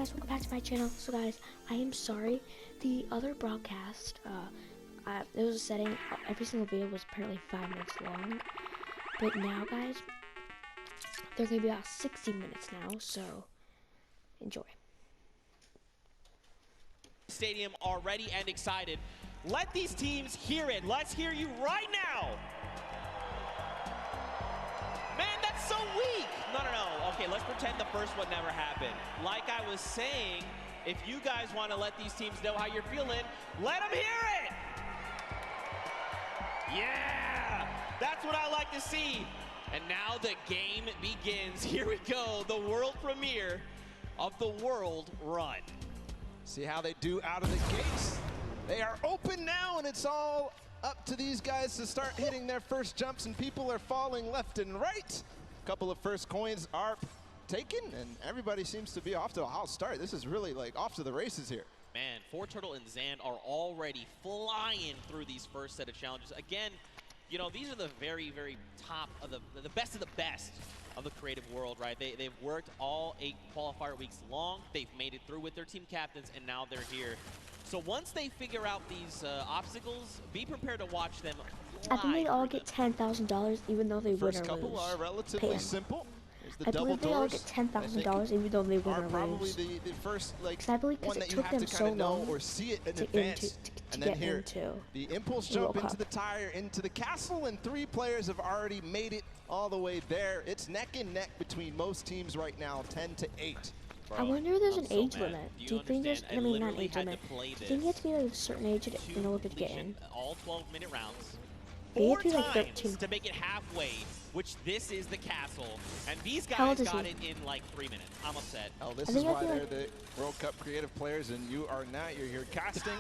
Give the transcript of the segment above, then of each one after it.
guys, welcome back to my channel. So guys, I am sorry, the other broadcast, there was a setting, every single video was apparently 5 minutes long, but now guys, they're going to be about 60 minutes now, so enjoy. Stadium are ready and excited. Let these teams hear it. Let's hear you right now. Man, that's so weak. No. Okay, let's pretend the first one never happened. Like I was saying, if you guys want to let these teams know how you're feeling, let them hear it. Yeah, that's what I like to see. And now the game begins. Here we go, the world premiere of the World Run. See how they do out of the gates. They are open now, and it's all up to these guys to start hitting their first jumps, and people are falling left and right. A couple of first coins are taken, and everybody seems to be off to a hot start. This is really like off to the races here. Man, Fortnite and Zan are already flying through these first set of challenges. Again, you know, these are the very, very top of the best of the best of the creative world, right? They've worked all 8 qualifier weeks long. They've made it through with their team captains, and now they're here. So once they figure out these obstacles, be prepared to watch them fly. I think they all get $10,000 even though they win or lose. First couple are relatively simple. The I double believe they all doors, get $10,000 even though they win or probably lose. the first I believe one it that you took have them to so kind of know long or see it in to advance. And then get here, into the impulse the jump World into Cup. the tire, into the castle, and 3 players have already made it all the way there. It's neck and neck between most teams right now, 10-8. I wonder if there's I'm an so age mad. limit. Do Do you you think there's, understand? I mean, not literally age had limit. to play Do you think you have to be like a certain age to in order to get completion, in? all 12-minute rounds. I think you 4 have to be like times 13. to make it halfway, which this is the castle. And these How old guys is got he? it in like 3 minutes. I'm upset. Oh, this I is think why I feel they're like- the World Cup creative players, and you are not. You're here casting.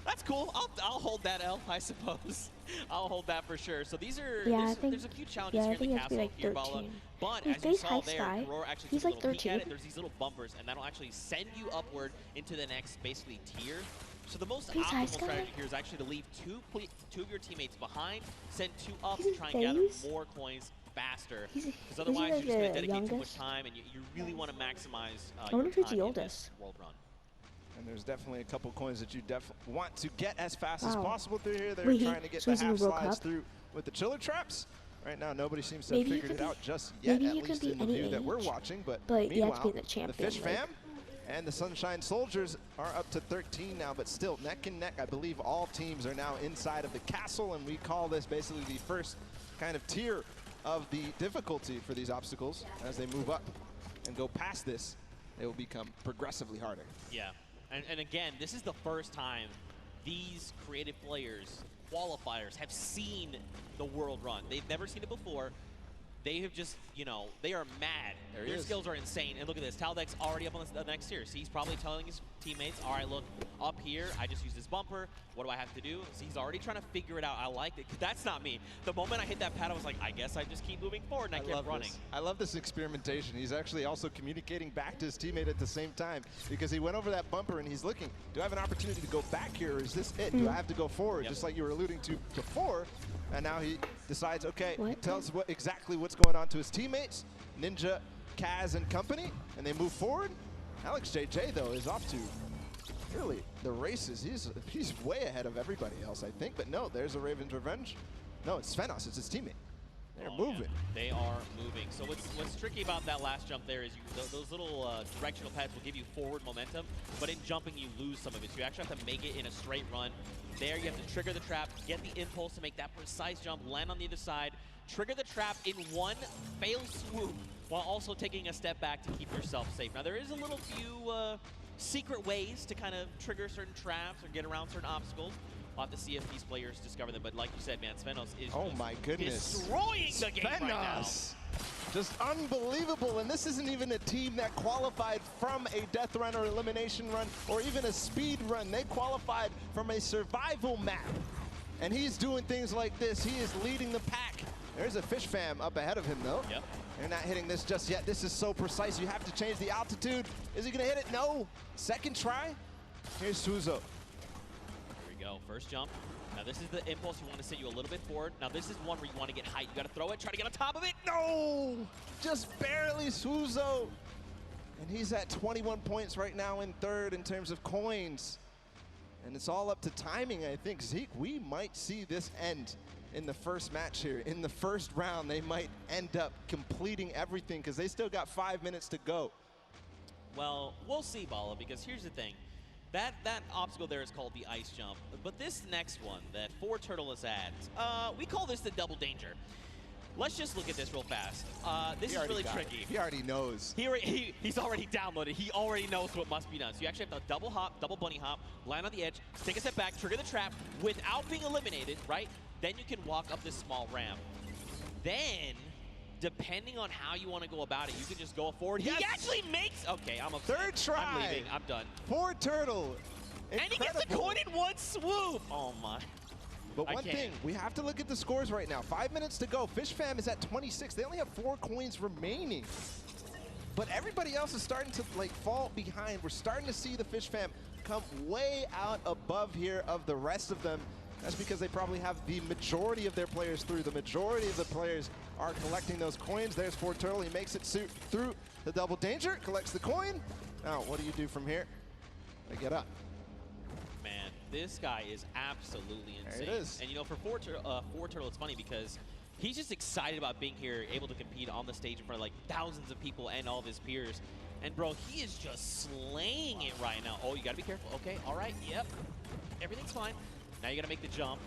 That's cool. I'll hold that L, I suppose. I'll hold that for sure. So these are Yeah, I think, there's a few challenges yeah, I here think in you the have to castle be like here, Bala. 13. But He's as you face saw high there, sky. Roar actually He's took like a little peek at 13. it. There's these little bumpers, and that'll actually send you upward into the next basically tier. So the most Face high optimal sky? strategy here is actually to leave two of your teammates behind, send 2 up, He's in try and gather phase? more coins faster. Is he Because otherwise like you're just going to the dedicate too much youngest? time, and you really want to maximize I wonder if he's the your time in oldest. this World Run. And there's definitely a couple coins that you definitely want to get as fast as Wow. possible through here. They're Wait, trying to get so the he's in the half World slides Cup? through with the chiller traps. Right now, nobody seems to Maybe have he figured could it be- out just yet, maybe at he could least be in the any view that we're age, watching. But but you meanwhile, have to be the champion, Fish like- Fam and the Sunshine Soldiers are up to 13 now, but still neck and neck. I believe all teams are now inside of the castle, and we call this basically the first kind of tier of the difficulty for these obstacles. As they move up and go past this, they will become progressively harder. Yeah, and again, this is the first time these creative players, qualifiers, have seen the World Run. They've never seen it before. They have just, you know, they are mad. There he Their is. skills are insane. And look at this, Taldeck's already up on the next tier. So he's probably telling his teammates, all right, look, up here, I just used this bumper. What do I have to do? So he's already trying to figure it out. I like it. That's not me. The moment I hit that pad, I was like, I guess I just keep moving forward, and I kept running. I love this experimentation. He's actually also communicating back to his teammate at the same time, because he went over that bumper and he's looking, do I have an opportunity to go back here, or is this it? Do I have to go forward? Yep. Just like you were alluding to before. And now he decides, okay, he What? tells exactly what's going on to his teammates, Ninja, Kaz, and company, and they move forward. Alex JJ, though, is off to really the races. He's way ahead of everybody else, I think. But no, there's a Raven's Revenge. No, it's Svenos. It's his teammate. They're moving. Yeah, they are moving. So what's tricky about that last jump there is those little directional pads will give you forward momentum, but in jumping you lose some of it. So you actually have to make it in a straight run. There you have to trigger the trap, get the impulse to make that precise jump, land on the other side, trigger the trap in one fail swoop, while also taking a step back to keep yourself safe. Now there is a little few secret ways to kind of trigger certain traps or get around certain obstacles. We'll have to see if these players discover them. But like you said, man, Svenos is Oh my goodness. destroying the game right now. Svenos. Just unbelievable. And this isn't even a team that qualified from a death run or elimination run or even a speed run. They qualified from a survival map. And he's doing things like this. He is leading the pack. There's a Fish Fam up ahead of him, though. Yep. They're not hitting this just yet. This is so precise. You have to change the altitude. Is he going to hit it? No. Second try. Here's Suzo. Here we go. First jump. Now this is the impulse. You want to send you a little bit forward. Now this is one where you want to get height. You got to throw it, try to get on top of it. No! Just barely, Suzo. And he's at 21 points right now in third in terms of coins. And it's all up to timing, I think. Zeke, we might see this end in the first match here. In the first round, they might end up completing everything because they still got 5 minutes to go. Well, we'll see, Bala, because here's the thing. That obstacle there is called the ice jump. But this next one that Turtle is at, we call this the double danger. Let's just look at this real fast. This is really tricky. He already knows. He's already downloaded. He already knows what must be done. So you actually have to double hop, double bunny hop, land on the edge, take a step back, trigger the trap without being eliminated, right? Then you can walk up this small ramp. Then, depending on how you want to go about it, you can just go forward. Yes. He actually makes... Okay, I'm upset. Third try. I'm leaving. I'm done. Turtle. And he gets the coin in one swoop. Oh, my. But one thing, we have to look at the scores right now. 5 minutes to go. Fish Fam is at 26. They only have 4 coins remaining. But everybody else is starting to fall behind. We're starting to see the Fish Fam come way out above here of the rest of them. That's because they probably have the majority of their players through. The majority of the players are collecting those coins. There's Turtle. He makes it through the double danger, collects the coin. Now, what do you do from here? They get up. Man, this guy is absolutely insane. There it is. And you know, for Turtle, it's funny because he's just excited about being here, able to compete on the stage in front of thousands of people and all of his peers. And bro, he is just slaying it right now. Oh, you gotta be careful. Okay, all right, yep. Everything's fine. Now you gotta make the jump.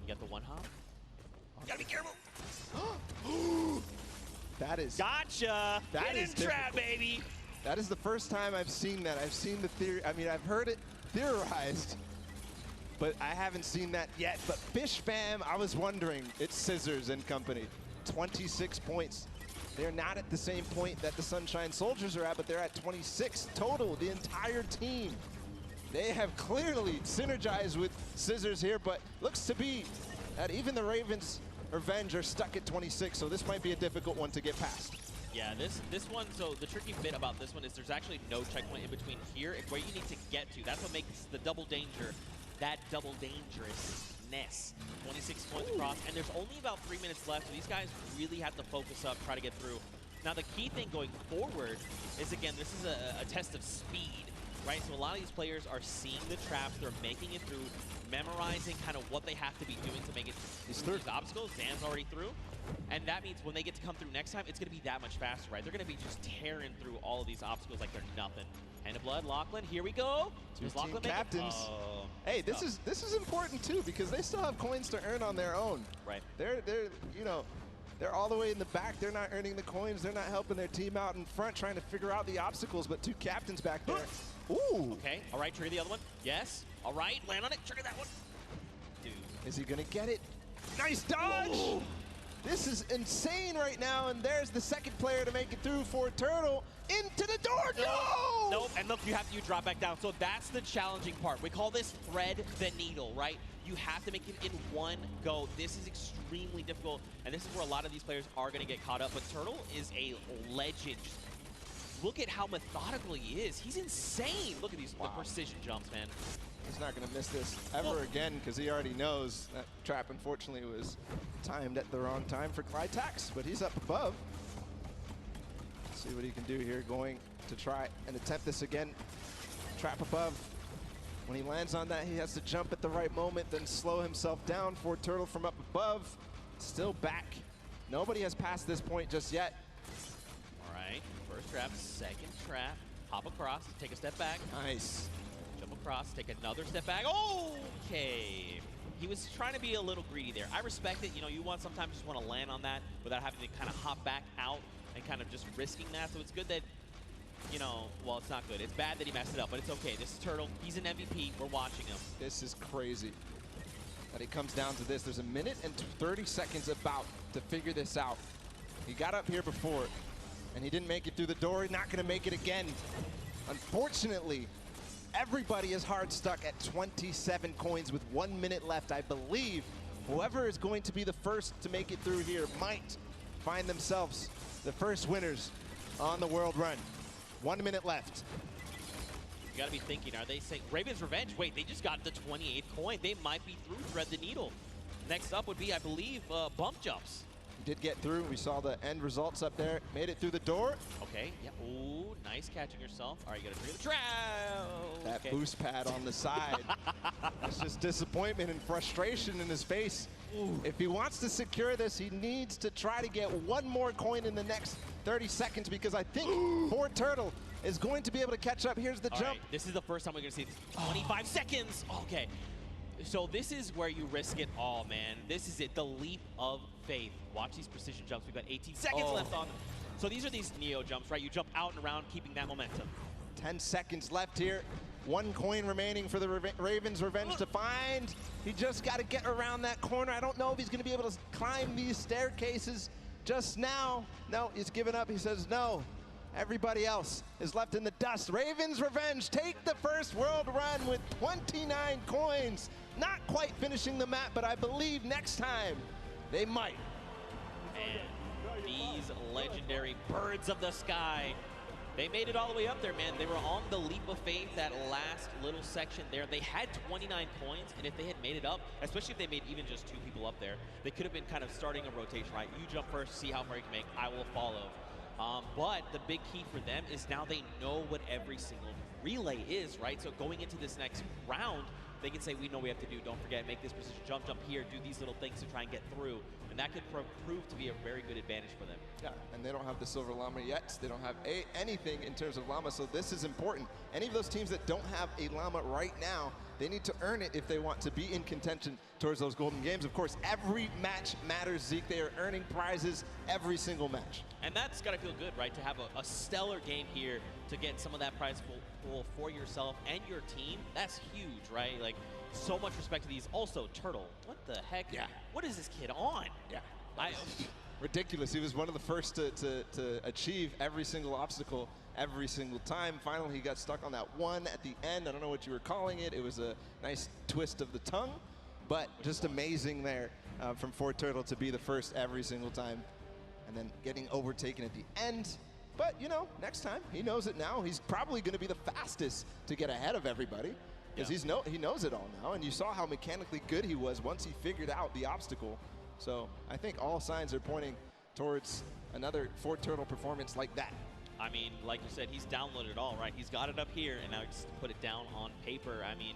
You got the one hop. You gotta be careful. That is... Gotcha! That is trap, baby! That is the first time I've seen that. I've seen the theory. I mean, I've heard it theorized, but I haven't seen that yet. But Fish Fam, I was wondering, it's Scissors and company. 26 points. They're not at the same point that the Sunshine Soldiers are at, but they're at 26 total, the entire team. They have clearly synergized with Scissors here, but looks to be that even the Ravens Revenge are stuck at 26, so this might be a difficult one to get past. Yeah, this one, so the tricky bit about this one is there's actually no checkpoint in between here. It's where you need to get to. That's what makes the double danger that double dangerousness. 26 points across, and there's only about 3 minutes left, so these guys really have to focus up, try to get through. Now, the key thing going forward is, again, this is a test of speed, right? So a lot of these players are seeing the traps, they're making it through, memorizing kind of what they have to be doing to make it through these obstacles. Zan's already through. And that means when they get to come through next time, it's going to be that much faster, right? They're going to be just tearing through all of these obstacles like they're nothing. Hand of Blood, Lachlan, here we go. Two team captains. Oh, hey, this is important too because they still have coins to earn on their own. Right. They're all the way in the back. They're not earning the coins. They're not helping their team out in front, trying to figure out the obstacles. But two captains back there. Ooh. Okay. All right. Trigger the other one. Yes. All right. Land on it. Trigger that one. Dude. Is he gonna get it? Nice dodge. Ooh. This is insane right now, and there's the second player to make it through for Turtle. Into the door, no! Nope, and look, you drop back down. So that's the challenging part. We call this thread the needle, right? You have to make it in one go. This is extremely difficult, and this is where a lot of these players are gonna get caught up, but Turtle is a legend. Look at how methodical he is. He's insane. Look at these the precision jumps, man. He's not going to miss this ever again because he already knows that trap, unfortunately, was timed at the wrong time for Clytax, but he's up above. Let's see what he can do here, going to try and attempt this again. Trap above. When he lands on that, he has to jump at the right moment, then slow himself down for Turtle from up above. Still back. Nobody has passed this point just yet. All right, first trap, second trap. Hop across, take a step back. Nice. Jump across, take another step back. Okay. He was trying to be a little greedy there. I respect it. You know, you sometimes just want to land on that without having to kind of hop back out and kind of just risking that. So it's good that, well, it's not good. It's bad that he messed it up, but it's okay. This is Turtle. He's an MVP. We're watching him. This is crazy that it comes down to this. There's a minute and 30 seconds about to figure this out. He got up here before, and he didn't make it through the door. He's not going to make it again. Unfortunately, everybody is hard stuck at 27 coins with 1 minute left. I believe whoever is going to be the first to make it through here might find themselves the first winners on the world run. 1 minute left. You gotta be thinking, are they saying Raven's Revenge? Wait, they just got the 28th coin. They might be through Thread the Needle. Next up would be, I believe, bump jumps. He did get through. We saw the end results up there. Made it through the door. Okay, yeah, ooh, nice catching yourself. All right, you gotta trigger the trap. That Okay. boost pad on the side. It's just disappointment and frustration in his face. Ooh. If he wants to secure this, he needs to try to get one more coin in the next 30 seconds because I think Ford Turtle is going to be able to catch up. Here's the All jump. right, this is the first time we're gonna see this. 25 seconds. Okay. So this is where you risk it all, man. This is it, the leap of faith. Watch these precision jumps. We've got 18 seconds left on them. So these are these Neo jumps, right? You jump out and around, keeping that momentum. 10 seconds left here. One coin remaining for the Ravens Revenge to find. He just got to get around that corner. I don't know if he's going to be able to climb these staircases just now. No, he's given up. He says no. Everybody else is left in the dust. Ravens Revenge take the first world run with 29 coins. Not quite finishing the map, but I believe next time they might. And these legendary birds of the sky, they made it all the way up there, man. They were on the leap of faith, that last little section there. They had 29 points, and if they had made it up, especially if they made even just 2 people up there, they could have been kind of starting a rotation, right? You jump first, see how far you can make, I will follow. But the big key for them is now they know what every single relay is, right? So going into this next round, they can say, we know what we have to do. Don't forget, make this precision jump here, do these little things to try and get through. And that could prove to be a very good advantage for them. Yeah, and they don't have the Silver Llama yet. They don't have anything in terms of Llama, so this is important. Any of those teams that don't have a Llama right now, they need to earn it if they want to be in contention towards those golden games. Of course, every match matters, Zeke. They are earning prizes every single match. And that's got to feel good, right? To have a stellar game here, to get some of that prize pool for yourself and your team. That's huge, right? Like, so much respect to these. Also, Turtle, what the heck? Yeah. What is this kid on? Yeah. Ridiculous. He was one of the first to achieve every single obstacle every single time. Finally, he got stuck on that one at the end. I don't know what you were calling it. It was a nice twist of the tongue, but just amazing there from Ford Turtle to be the first every single time, and then getting overtaken at the end. But, you know, next time, he knows it now. He's probably going to be the fastest to get ahead of everybody because he knows it all now, and you saw how mechanically good he was once he figured out the obstacle. So I think all signs are pointing towards another Ford Turtle performance like that. I mean, like you said, he's downloaded it all, right? He's got it up here, and now just put it down on paper. I mean,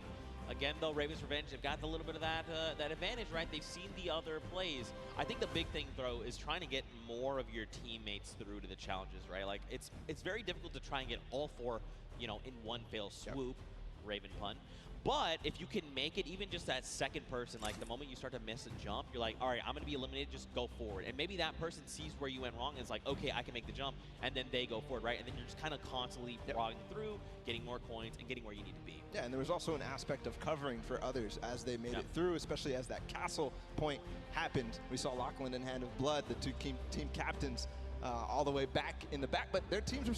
again, though, Ravens Revenge have got a little bit of that that advantage, right? They've seen the other plays. I think the big thing, though, is trying to get more of your teammates through to the challenges, right? Like, it's very difficult to try and get all 4, you know, in one fell swoop, Raven pun. But if you can make it, even just that second person, like the moment you start to miss a jump, you're like, all right, I'm going to be eliminated, just go forward. And maybe that person sees where you went wrong and is like, okay, I can make the jump, and then they go forward, right? And then you're just kind of constantly frogging through, getting more coins, and getting where you need to be. Yeah, and there was also an aspect of covering for others as they made it through, especially as that castle point happened. We saw Lachlan and Hand of Blood, the 2 team captains, all the way back in the back, but their teams were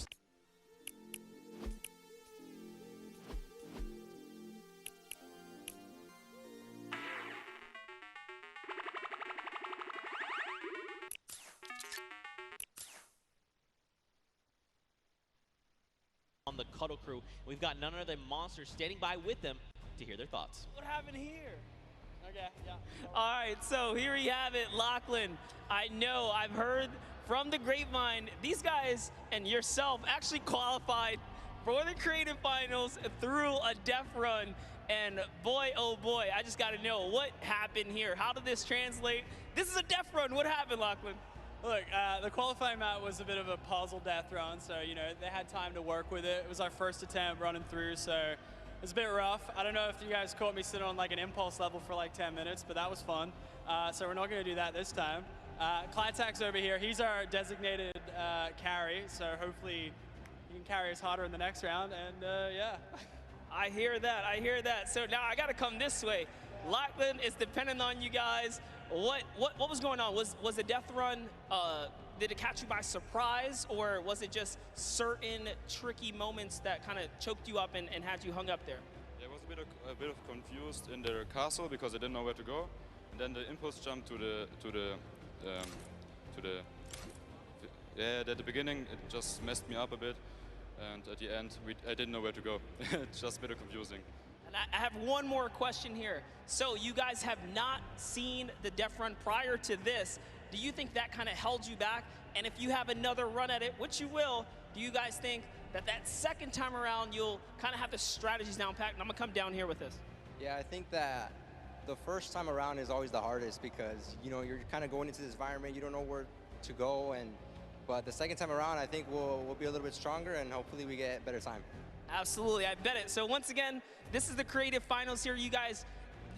on the Cuddle crew. We've got none other than Monsters standing by with them to hear their thoughts. What happened here? Okay, yeah. All right, so here we have it, Lachlan. I know, I've heard from the grapevine, these guys and yourself actually qualified for the creative finals through a death run. And boy, oh boy, I just gotta know what happened here. How did this translate? This is a death run. What happened, Lachlan? Look, the qualifying map was a bit of a puzzle death run, so, you know, they had time to work with it. It was our first attempt running through, so it was a bit rough. I don't know if you guys caught me sitting on like an impulse level for like 10 minutes, but that was fun. So we're not going to do that this time. Clytak's over here. He's our designated carry, so hopefully he can carry us harder in the next round, and yeah. I hear that, I hear that. So now I gotta come this way. Lachlan is dependent on you guys. What was going on? Was the death run, did it catch you by surprise, or was it just certain tricky moments that kind of choked you up and had you hung up there? Yeah, I was a bit of confused in the castle because I didn't know where to go, and then the impulse jump at the beginning it just messed me up a bit, and at the end I didn't know where to go. It's just a bit confusing. And I have one more question here. So you guys have not seen the death run prior to this. do you think that kind of held you back? And if you have another run at it, which you will, do you guys think that that second time around you'll kind of have the strategies down packed? And I'm gonna come down here with this. Yeah, I think that the first time around is always the hardest because, you know, you're kind of going into this environment, you don't know where to go, but the second time around, I think we'll be a little bit stronger and hopefully we get better time. Absolutely, I bet it. So once again, this is the creative finals here. You guys,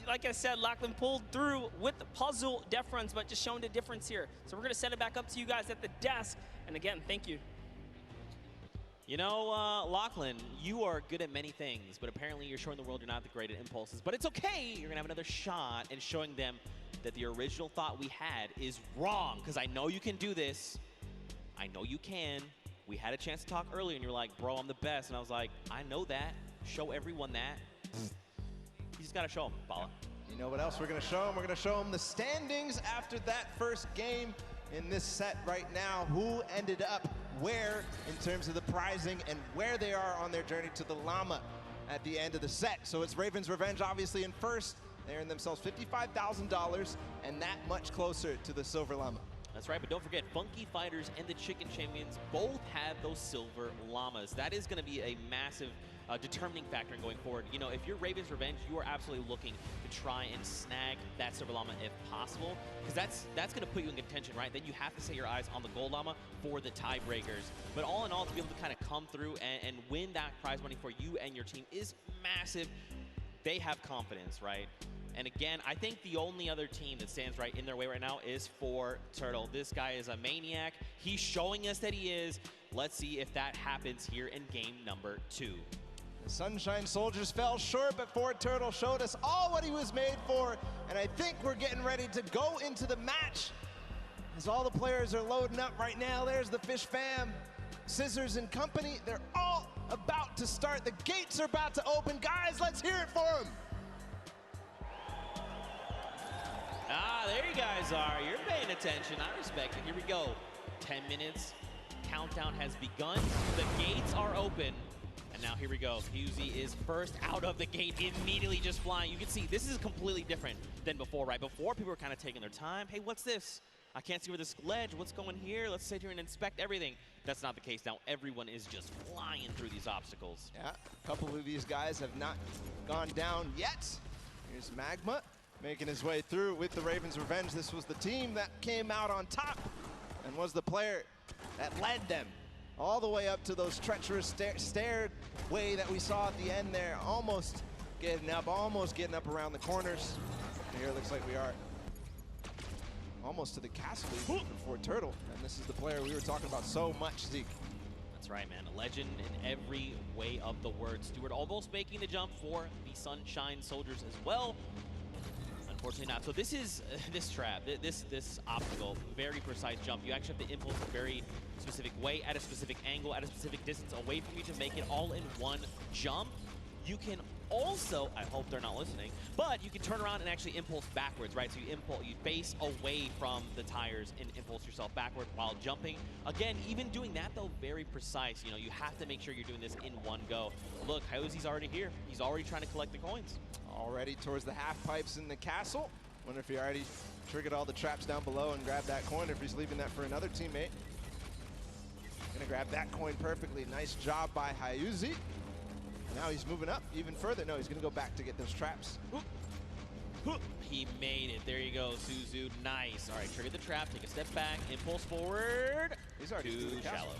like I said, Lachlan pulled through with the puzzle death runs, but just showing the difference here. So we're gonna set it back up to you guys at the desk. And again, thank you. You know, Lachlan, you are good at many things, but apparently you're showing the world you're not the great at impulses. But it's okay, you're gonna have another shot and showing them that the original thought we had is wrong, because I know you can do this. I know you can. We had a chance to talk earlier and you're like, bro, I'm the best. And I was like, I know that. Show everyone that. You just gotta show them, Bala. You know what else we're gonna show them? We're gonna show them the standings after that first game in this set right now. Who ended up where in terms of the prizing and where they are on their journey to the llama at the end of the set. So it's Raven's Revenge obviously in first. They earned themselves $55,000 and that much closer to the silver llama. That's right, but don't forget, Funky Fighters and the Chicken Champions both have those silver llamas. That is going to be a massive determining factor in going forward. You know, if you're Raven's Revenge, you are absolutely looking to try and snag that silver llama if possible, because that's going to put you in contention, right? Then you have to set your eyes on the gold llama for the tiebreakers. But all in all, to be able to kind of come through and win that prize money for you and your team is massive. They have confidence, right? And again, I think the only other team that stands right in their way right now is Turtle. This guy is a maniac. He's showing us that he is. Let's see if that happens here in game number 2. The Sunshine Soldiers fell short, but Turtle showed us all what he was made for. And I think we're getting ready to go into the match. As all the players are loading up right now, there's the Fish Fam, Scissors and company. They're all about to start. The gates are about to open. Guys, let's hear it for them. Ah, there you guys are. You're paying attention. I respect it. Here we go. 10 minutes. Countdown has begun. The gates are open. And now here we go. Husey is first out of the gate, immediately just flying. You can see this is completely different than before, right? Before, people were kind of taking their time. Hey, what's this? I can't see where this ledge, what's going here? Let's sit here and inspect everything. That's not the case now. Everyone is just flying through these obstacles. Yeah, a couple of these guys have not gone down yet. Here's Magma making his way through with the Ravens Revenge. This was the team that came out on top and was the player that led them all the way up to those treacherous stairway that we saw at the end there. Almost getting up around the corners. And here it looks like we are almost to the castle even for Turtle. And this is the player we were talking about so much, Zeke. That's right, man. A legend in every way of the word. Stewart almost making the jump for the Sunshine Soldiers as well. Unfortunately not. So this is this trap, this obstacle, very precise jump. You actually have to impulse a very specific way, at a specific angle, at a specific distance away from you to make it all in one jump. You can also, I hope they're not listening, but you can turn around and actually impulse backwards, right? So you face away from the tires and impulse yourself backward while jumping. Again, even doing that though, very precise. You know, you have to make sure you're doing this in one go. Look, Hosey's already here. He's already trying to collect the coins. Already towards the half pipes in the castle. Wonder if he already triggered all the traps down below and grabbed that coin, if he's leaving that for another teammate. Gonna grab that coin perfectly. Nice job by Hyuzi. Now he's moving up even further. No, he's gonna go back to get those traps. He made it. There you go, Suzu. Nice. All right, trigger the trap. Take a step back. Impulse forward. He's already too through the shallow. castle.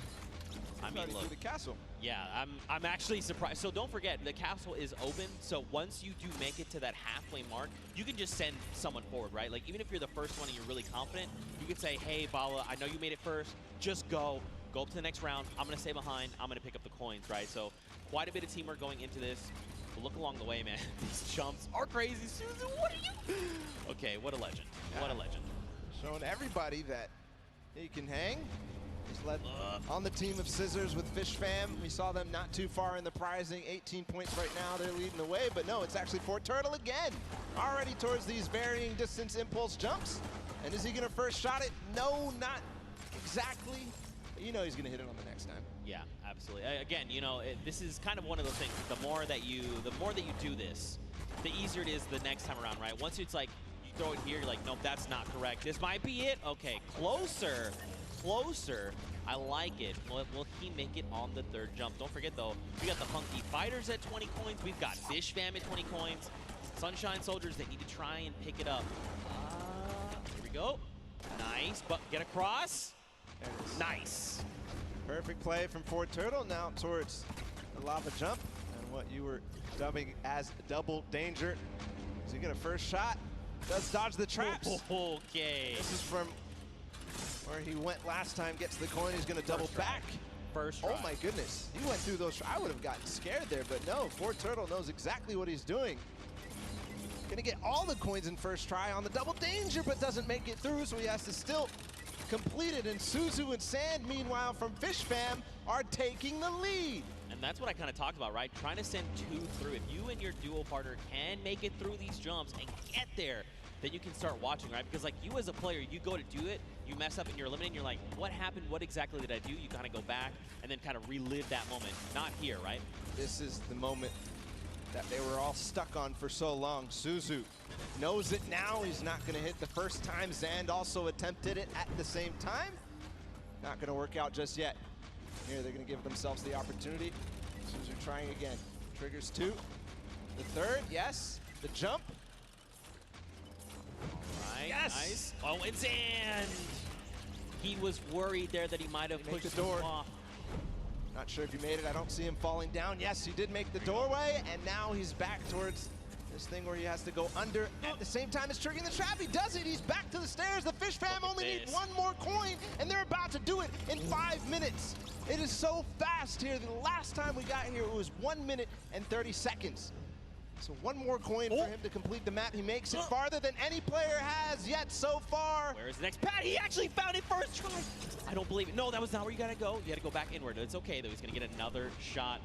I mean, look. Through the castle. Yeah, I'm actually surprised. So don't forget, the castle is open. So once you do make it to that halfway mark, you can just send someone forward, right? Like even if you're the first one and you're really confident, you can say, hey, Bala, I know you made it first. Just go up to the next round. I'm gonna stay behind. I'm gonna pick up the coins, right? So quite a bit of teamwork going into this. But look along the way, man. These jumps are crazy. Suzu, what are you? Okay, what a legend. Yeah. What a legend. Showing everybody that he can hang. He's led on the team of Scissors with Fish Fam. We saw them not too far in the prizing. 18 points right now. They're leading the way, but no, it's actually Turtle again. Already towards these varying distance impulse jumps. And is he gonna first shot it? No, not exactly. But you know he's gonna hit it on the next time. Yeah, absolutely. Again, you know, this is kind of one of those things. The more that you do this, the easier it is the next time around, right? Once it's like you throw it here, you're like, nope, that's not correct. This might be it. Okay, closer, closer. I like it. Will he make it on the third jump? Don't forget, though, we got the Funky Fighters at 20 coins. We've got Fish Fam at 20 coins. Sunshine Soldiers, they need to try and pick it up. Here we go. Nice, but get across. Nice. Perfect play from Fort Turtle. Now towards the lava jump and what you were dubbing as double danger. Does he get a first shot? Does dodge the traps. Okay. This is from where he went last time. Gets the coin. He's going to double back. First try. Oh my goodness. He went through those. I would have gotten scared there, but no. Fort Turtle knows exactly what he's doing. Gonna get all the coins in first try on the double danger, but doesn't make it through, so he has to still complete it. And Suzu and Sand, meanwhile, from Fish Fam, are taking the lead. And that's what I kind of talked about, right? Trying to send 2 through. If you and your duo partner can make it through these jumps and get there, then you can start watching, right? Because like you as a player, you go to do it, you mess up and you're eliminating, you're like, what happened? What exactly did I do? You kind of go back and then kind of relive that moment. Not here, right? This is the moment that they were all stuck on for so long. Suzu knows it now. He's not going to hit the first time. Zand also attempted it at the same time. Not going to work out just yet. Here, they're going to give themselves the opportunity. Suzu trying again. Triggers 2. The third, yes. The jump. All right, Yes! nice. Oh, and Zand! He was worried there that he might have pushed the door. off. Not sure if he made it. I don't see him falling down. Yes, he did make the doorway, and now he's back towards this thing where he has to go under at the same time as triggering the trap. He does it. He's back to the stairs. The Fish Fam only need one more coin, and they're about to do it in 5 minutes. It is so fast here. The last time we got here, it was 1 minute and 30 seconds. So one more coin for him to complete the map. He makes it farther than any player has yet so far. Where's the next pad? He actually found it first try. I don't believe it. No, that was not where you gotta go. You gotta go back inward. It's okay though. He's gonna get another shot.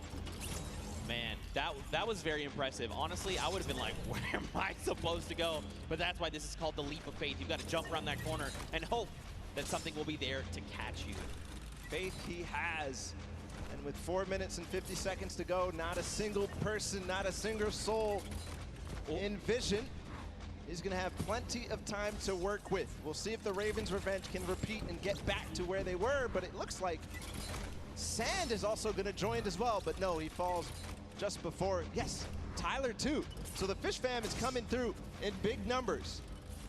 Man, that was very impressive. Honestly, I would have been like, where am I supposed to go? But that's why this is called the leap of faith. You've got to jump around that corner and hope that something will be there to catch you. Faith he has. And with 4 minutes and 50 seconds to go, not a single person, not a single soul in vision. He's going to have plenty of time to work with. We'll see if the Ravens' Revenge can repeat and get back to where they were, but it looks like Sand is also going to join as well, but no, he falls just before. Yes, Tyler too. So the Fish Fam is coming through in big numbers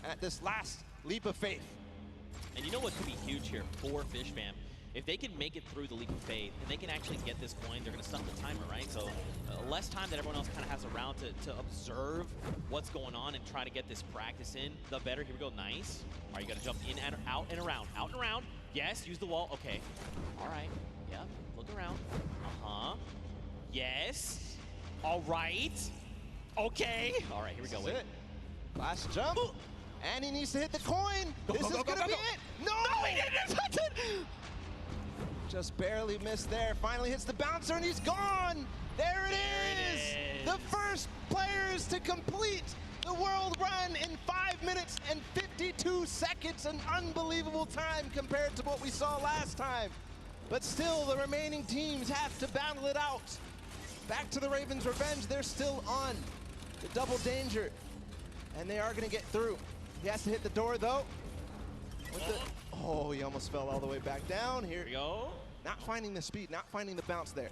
at this last leap of faith. And you know what could be huge here for Fish Fam? If they can make it through the leap of faith and they can actually get this coin, they're going to stop the timer, right? So less time that everyone else kind of has around to observe what's going on and try to get this practice in, the better. Here we go, nice. All right, you got to jump in and out and around, out and around. Yes, use the wall, okay. All right, yep, look around. Uh-huh, yes. All right, okay. All right, here we go, wait. Last jump, and he needs to hit the coin. This is going to be it. No, he didn't touch it. Just barely missed there. Finally hits the bouncer and he's gone. There it is. The first players to complete the world run in 5 minutes and 52 seconds. An unbelievable time compared to what we saw last time. But still, the remaining teams have to battle it out. Back to the Ravens' Revenge. They're still on the double danger. And they are going to get through. He has to hit the door, though. Oh, he almost fell all the way back down. Here we go. Not finding the speed, not finding the bounce there.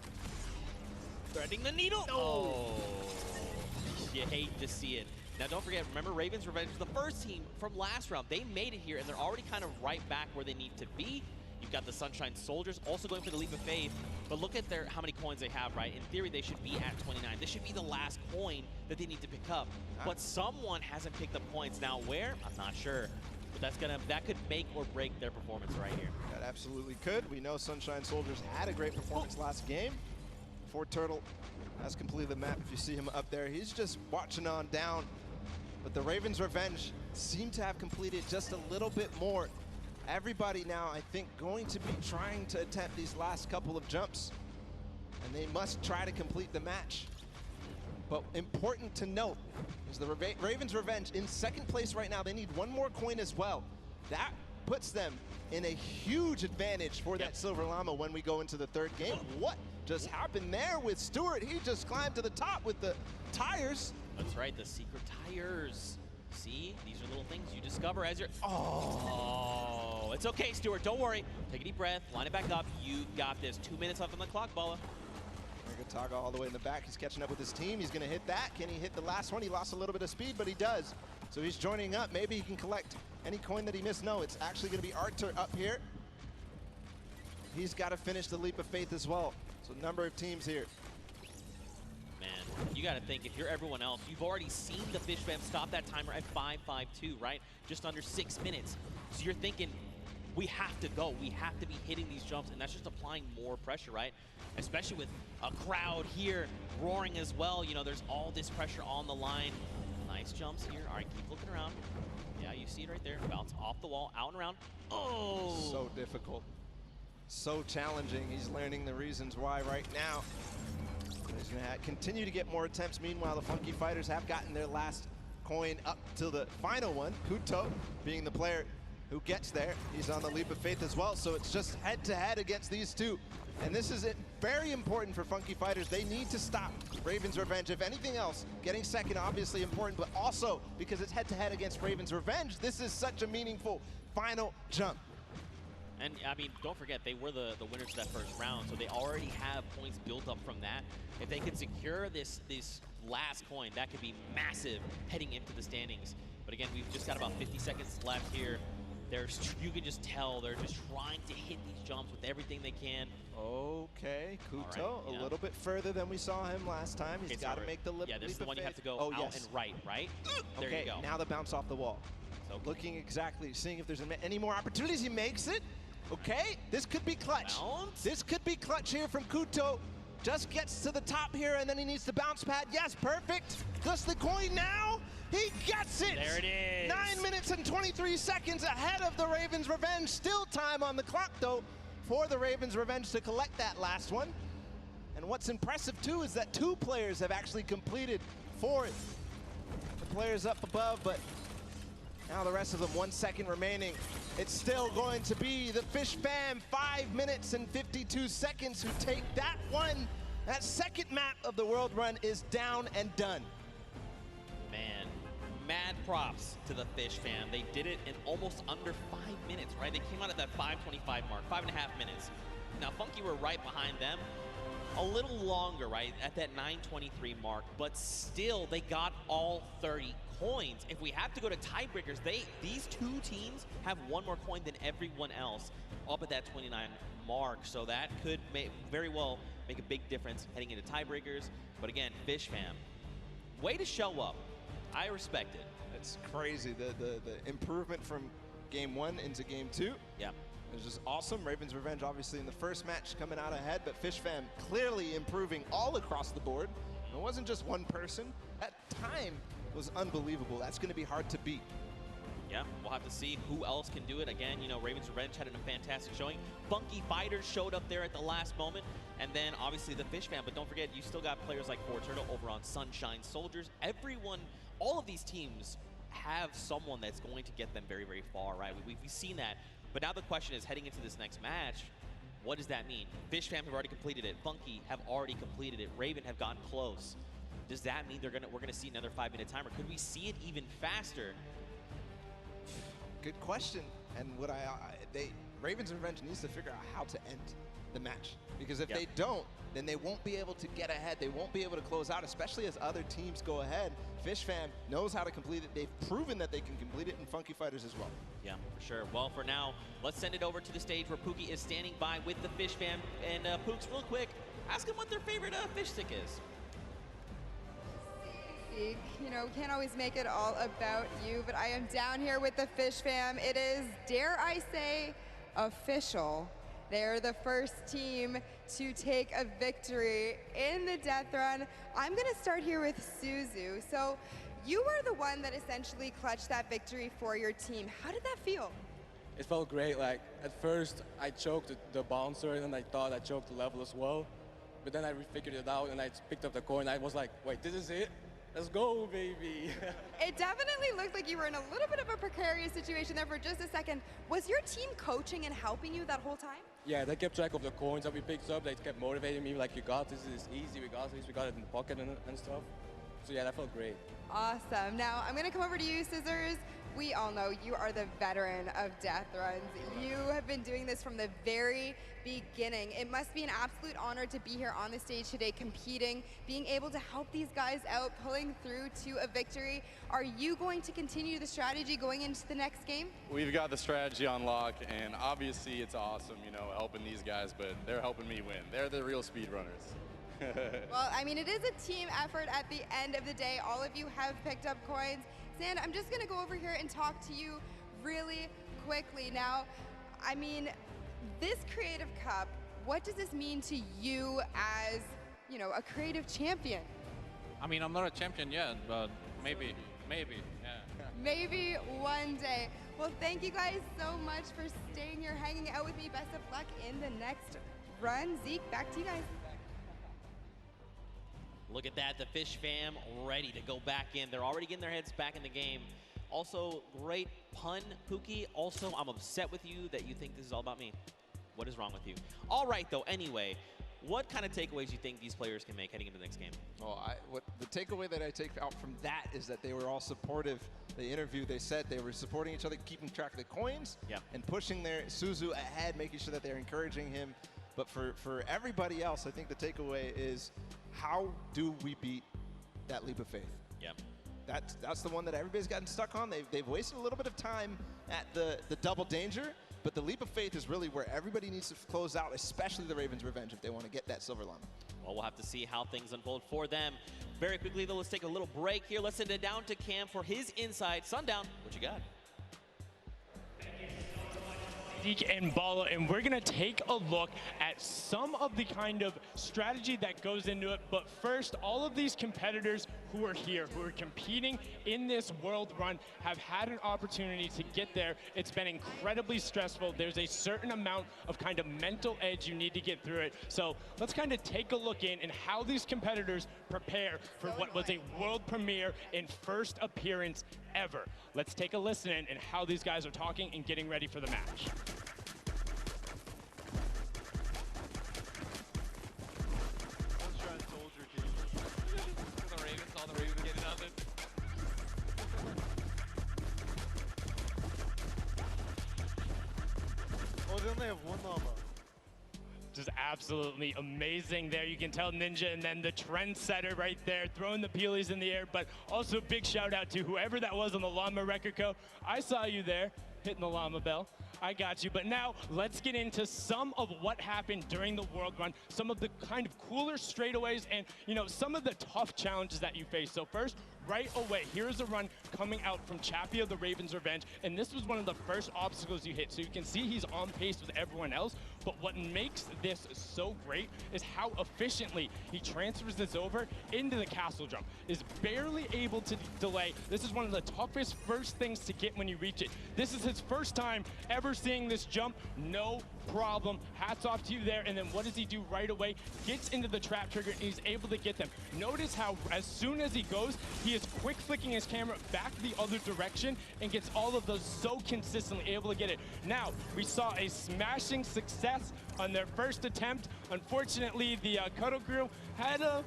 Threading the needle. Oh, you hate to see it. Now, don't forget, remember, Ravens' Revenge was the first team from last round. They made it here, and they're already kind of right back where they need to be. You've got the Sunshine Soldiers also going for the leap of faith, but look at how many coins they have, right? In theory, they should be at 29. This should be the last coin that they need to pick up, but someone hasn't picked up coins. Now, where? I'm not sure. But that could make or break their performance right here. That absolutely could. We know Sunshine Soldiers had a great performance last game. Fort Turtle has completed the map. If you see him up there, he's just watching on down. But the Ravens' Revenge seem to have completed just a little bit more. Everybody now, I think, going to be trying to attempt these last couple of jumps. And they must try to complete the match. But important to note is the Ravens' Revenge in second place right now. They need one more coin as well. That puts them in a huge advantage for that Silver Llama when we go into the third game. What just happened there with Stewart? He just climbed to the top with the tires. That's right, the secret tires. See, these are little things you discover as you're, oh, it's okay, Stuart, don't worry. Take a deep breath, line it back up. You got this. 2 minutes left on the clock, Balla. Taga all the way in the back. He's catching up with his team. He's going to hit that. Can he hit the last one? He lost a little bit of speed, but he does. So he's joining up. Maybe he can collect any coin that he missed. No, it's actually going to be Artur up here. He's got to finish the leap of faith as well. So number of teams here. Man, you got to think, if you're everyone else, you've already seen the Fish Fam stop that timer at 5:52, right? Just under 6 minutes. So you're thinking, we have to go. We have to be hitting these jumps, and that's just applying more pressure, right? Especially with a crowd here roaring as well. You know, there's all this pressure on the line. Nice jumps here. All right, keep looking around. Yeah, you see it right there. Bounce off the wall, out and around. Oh! So difficult. So challenging. He's learning the reasons why right now. He's going to continue to get more attempts. Meanwhile, the Funky Fighters have gotten their last coin up to the final one. Kuto being the player who gets there. He's on the leap of faith as well, so it's just head-to-head against these two. And this is very important for Funky Fighters. They need to stop Raven's Revenge. If anything else, getting second obviously important, but also because it's head-to-head against Raven's Revenge, this is such a meaningful final jump. And I mean, don't forget, they were the winners of that first round, so they already have points built up from that. If they could secure this last coin, that could be massive heading into the standings. But again, we've just got about 50 seconds left here. You can just tell they're just trying to hit these jumps with everything they can. Okay, Kuto, right, a little bit further than we saw him last time. He's got to make the leap of faith. Yeah, this is the one you have to go out and right? There okay, you go. Now the bounce off the wall. So looking exactly, seeing if there's any more opportunities. He makes it. Okay, this could be clutch. Bounce. This could be clutch here from Kuto. Just gets to the top here, and then he needs the bounce pad. Yes, perfect. Just the coin now. He gets it! There it is. 9 minutes and 23 seconds ahead of the Ravens Revenge. Still time on the clock, though, for the Ravens Revenge to collect that last one. And what's impressive, too, is that 2 players have actually completed for it. The players up above, but now the rest of them, 1 second remaining. It's still going to be the Fish Fam, 5 minutes and 52 seconds, who take that one. That second map of the world run is down and done. Man, mad props to the Fish Fam. They did it in almost under 5 minutes, right? They came out at that 5:25 mark, 5.5 minutes. Now, Funky were right behind them. A little longer, right, at that 9:23 mark, but still, they got all 30 coins. If we have to go to tiebreakers, these 2 teams have 1 more coin than everyone else up at that 29 mark, so that could very well make a big difference heading into tiebreakers. But again, Fish Fam, way to show up. I respect it. It's crazy, the improvement from game 1 into game 2. Yeah. It's just awesome. Ravens Revenge obviously in the first match coming out ahead, but Fish Fam clearly improving all across the board. It wasn't just one person. That time was unbelievable. That's going to be hard to beat. Yeah, we'll have to see who else can do it. Again, you know, Ravens Revenge had a fantastic showing. Funky Fighters showed up there at the last moment, and then obviously the Fish Fam. But don't forget, you still got players like Fortnite over on Sunshine Soldiers. Everyone, all of these teams have someone that's going to get them very, very far, right? We've seen that. But now the question is, heading into this next match, what does that mean? Fish Fam have already completed it. Funky have already completed it. Raven have gotten close. Does that mean we're gonna see another 5-minute timer? Could we see it even faster? Good question. And Ravens Revenge needs to figure out how to end the match. Because if they don't, then they won't be able to get ahead. They won't be able to close out, especially as other teams go ahead. Fish Fam knows how to complete it. They've proven that they can complete it, and Funky Fighters as well. Yeah, for sure. Well, for now, let's send it over to the stage where Pookie is standing by with the Fish Fam. And Pooks, real quick, ask him what their favorite fish stick is. You know, we can't always make it all about you, but I am down here with the Fish Fam. It is, dare I say, official. They're the first team to take a victory in the death run. I'm gonna start here with Suzu. So you were the one that essentially clutched that victory for your team. How did that feel? It felt great. Like, at first I choked the bouncer and I thought I choked the level as well. But then I figured it out and I picked up the coin. I was like, wait, this is it? Let's go, baby. It definitely looked like you were in a little bit of a precarious situation there for just a second. Was your team coaching and helping you that whole time? Yeah, they kept track of the coins that we picked up. They kept motivating me, like, you got this, it's easy, we got this, we got it in the pocket and stuff. So yeah, that felt great. Awesome. Now, I'm going to come over to you, Scissors. We all know you are the veteran of death runs. You have been doing this from the very beginning. It must be an absolute honor to be here on the stage today competing, being able to help these guys out, pulling through to a victory. Are you going to continue the strategy going into the next game? We've got the strategy on lock, and obviously it's awesome, you know, helping these guys, but they're helping me win. They're the real speedrunners. Well, I mean, it is a team effort at the end of the day. All of you have picked up coins. Sand, I'm just gonna go over here and talk to you really quickly. Now, I mean, this Creative Cup, what does this mean to you as, you know, a creative champion? I mean, I'm not a champion yet, but maybe, yeah. Maybe one day. Well, thank you guys so much for staying here, hanging out with me. Best of luck in the next run. Zeke, back to you guys. Look at that, the Fish fam ready to go back in. They're already getting their heads back in the game. Also, great pun, Pookie. Also, I'm upset with you that you think this is all about me. What is wrong with you? All right, though, anyway, what kind of takeaways do you think these players can make heading into the next game? Well, the takeaway that I take out from that is that they were all supportive. The interview, they said they were supporting each other, keeping track of the coins, and pushing their Suzu ahead, making sure that they're encouraging him. But for everybody else, I think the takeaway is, how do we beat that leap of faith? Yeah. That's the one that everybody's gotten stuck on. They've wasted a little bit of time at the double danger, but the leap of faith is really where everybody needs to close out, especially the Ravens' Revenge if they want to get that silver llama. Well, we'll have to see how things unfold for them. Very quickly, though, let's take a little break here. Let's send it down to Cam for his Inside Sundown. What you got? Zeke and Bala, and we're gonna take a look at some of the kind of strategy that goes into it. But first, all of these competitors who are here, who are competing in this world run, have had an opportunity to get there. It's been incredibly stressful. There's a certain amount of kind of mental edge you need to get through it. So let's kind of take a look in and how these competitors prepare for what was a world premiere and first appearance ever. Let's take a listen in and how these guys are talking and getting ready for the match. Oh, they only have one llama. Just absolutely amazing there. You can tell Ninja and then the trendsetter right there, throwing the peelies in the air, but also big shout out to whoever that was on the Llama Record Co. I saw you there, hitting the llama bell. I got you. But now let's get into some of what happened during the World Run, some of the kind of cooler straightaways and, you know, some of the tough challenges that you face. So first, right away, here's a run coming out from Chappie of the Ravens' Revenge, and this was one of the first obstacles you hit. So you can see he's on pace with everyone else, but what makes this so great is how efficiently he transfers this over into the castle jump, is barely able to delay. This is one of the toughest first things to get when you reach it. This is his first time ever seeing this jump, no problem. Hats off to you there. And then what does he do right away? Gets into the trap trigger and he's able to get them. Notice how as soon as he goes, he is quick flicking his camera back the other direction and gets all of those so consistently able to get it. Now, we saw a smashing success on their first attempt. Unfortunately, the Cuddle Crew had a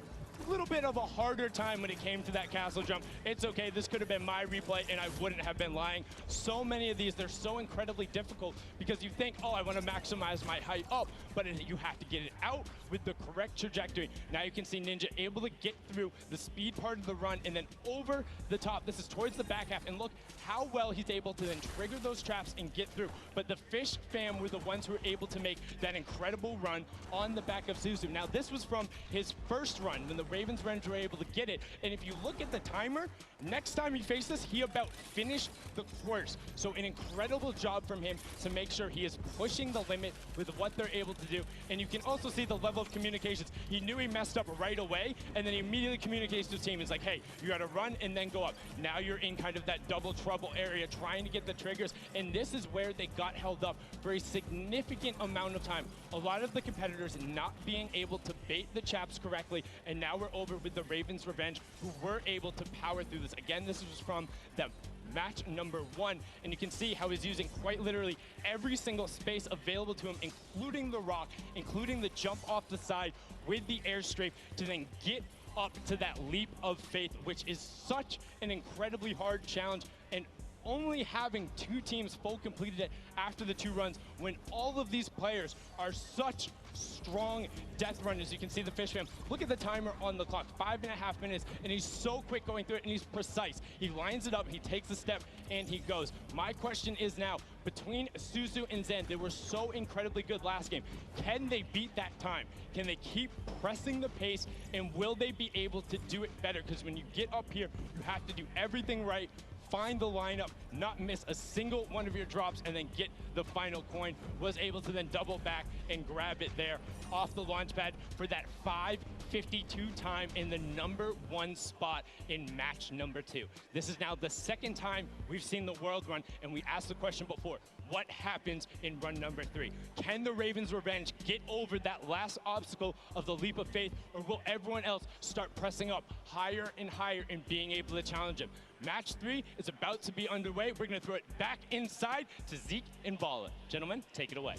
little bit of a harder time when it came to that castle jump. It's okay, this could have been my replay and I wouldn't have been lying. So many of these, they're so incredibly difficult because you think, oh, I want to maximize my height up, but you have to get it out with the correct trajectory. Now you can see Ninja able to get through the speed part of the run and then over the top. This is towards the back half, and look how well he's able to then trigger those traps and get through. But the Fish fam were the ones who were able to make that incredible run on the back of Suzu. Now this was from his first run when the Ravens were able to get it, and if you look at the timer, next time he faced this, he about finished the course. So an incredible job from him to make sure he is pushing the limit with what they're able to do. And you can also see the level of communications. He knew he messed up right away, and then he immediately communicates to his team. He's like, hey, you gotta run and then go up. Now you're in kind of that double trouble area trying to get the triggers, and this is where they got held up for a significant amount of time. A lot of the competitors not being able to bait the chaps correctly, and now we're over with the Ravens' Revenge, who were able to power through this. Again, this was from the match number 1, and you can see how he's using quite literally every single space available to him, including the rock, including the jump off the side with the airstrike to then get up to that leap of faith, which is such an incredibly hard challenge, and only having 2 teams full completed it after the 2 runs when all of these players are such strong death runners. You can see the Fish Fam. Look at the timer on the clock, 5.5 minutes, and he's so quick going through it, and he's precise. He lines it up, he takes a step, and he goes. My question is now, between Suzu and Zen, they were so incredibly good last game. Can they beat that time? Can they keep pressing the pace, and will they be able to do it better? Because when you get up here, you have to do everything right, find the lineup, not miss a single one of your drops, and then get the final coin. Was able to then double back and grab it there off the launch pad for that 5:52 time in the #1 spot in match #2. This is now the 2nd time we've seen the world run, and we asked the question before, what happens in run #3? Can the Ravens Revenge get over that last obstacle of the leap of faith, or will everyone else start pressing up higher and higher and being able to challenge him? Match 3 is about to be underway. We're going to throw it back inside to Zeke and Bala. Gentlemen, take it away.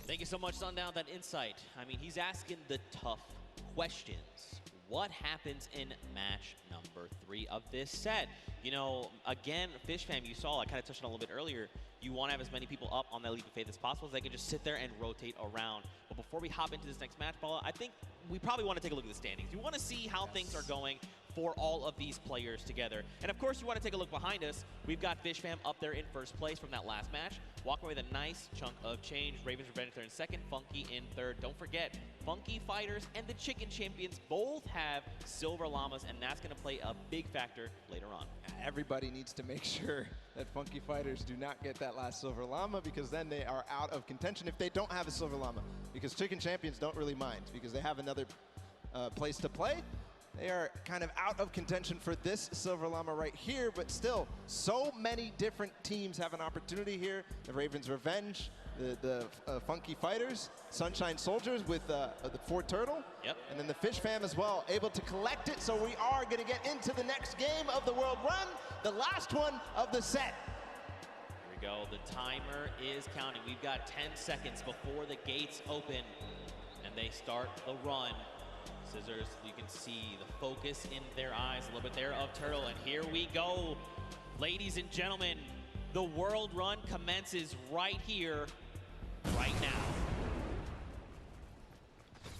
Thank you so much, Sundown, that insight. I mean, he's asking the tough questions. What happens in match #3 of this set? You know, again, Fish Fam, you saw, I kind of touched on a little bit earlier, you want to have as many people up on that leap of faith as possible so they can just sit there and rotate around. But before we hop into this next match, Bala, I think we probably want to take a look at the standings. You want to see how things are going for all of these players together. And of course, you want to take a look behind us. We've got Fish Fam up there in first place from that last match, walking away with a nice chunk of change. Ravens Revenge there in second, Funky in third. Don't forget, Funky Fighters and the Chicken Champions both have silver llamas, and that's going to play a big factor later on. Everybody needs to make sure that Funky Fighters do not get that last silver llama, because then they are out of contention if they don't have a silver llama. Because Chicken Champions don't really mind, because they have another place to play. They are kind of out of contention for this silver llama right here, but still, so many different teams have an opportunity here. The Ravens Revenge, the Funky Fighters, Sunshine Soldiers with the Fort Turtle, and then the Fish Fam as well, able to collect it. So we are going to get into the next game of the World Run, the last one of the set. Here we go. The timer is counting. We've got 10 seconds before the gates open, and they start the run. Scissors, you can see the focus in their eyes a little bit there of Turtle, and here we go. Ladies and gentlemen, the World Run commences right here, right now.